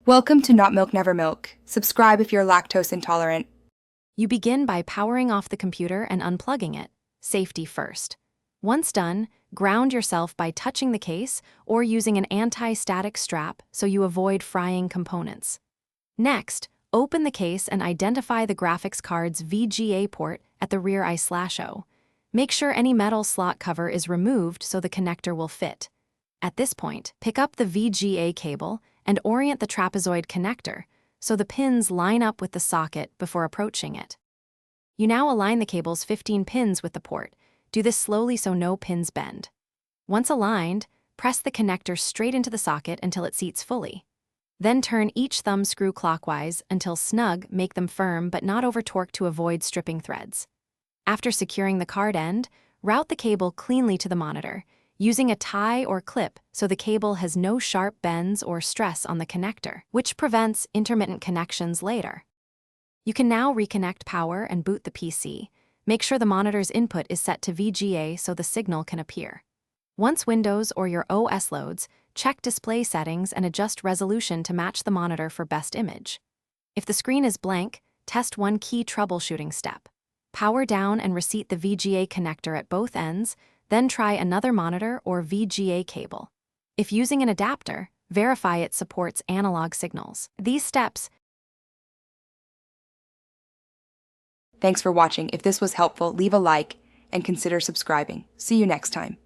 Welcome to Not Milk Never Milk. Subscribe if you're lactose intolerant. You begin by powering off the computer and unplugging it. Safety first. Once done, ground yourself by touching the case or using an anti-static strap so you avoid frying components. Next, open the case and identify the graphics card's VGA port at the rear I/O. Make sure any metal slot cover is removed so the connector will fit. At this point, pick up the VGA cable and orient the trapezoid connector so the pins line up with the socket before approaching it. You now align the cable's 15 pins with the port. Do this slowly so no pins bend. Once aligned, press the connector straight into the socket until it seats fully. Then turn each thumb screw clockwise until snug, make them firm but not over-torqued to avoid stripping threads. After securing the card end, route the cable cleanly to the monitor, using a tie or clip so the cable has no sharp bends or stress on the connector, which prevents intermittent connections later. You can now reconnect power and boot the PC. Make sure the monitor's input is set to VGA so the signal can appear. Once Windows or your OS loads, check display settings and adjust resolution to match the monitor for best image. If the screen is blank, test one key troubleshooting step. Power down and reseat the VGA connector at both ends, then try another monitor or VGA cable. If using an adapter, verify it supports analog signals. These steps. Thanks for watching. If this was helpful, leave a like and consider subscribing. See you next time.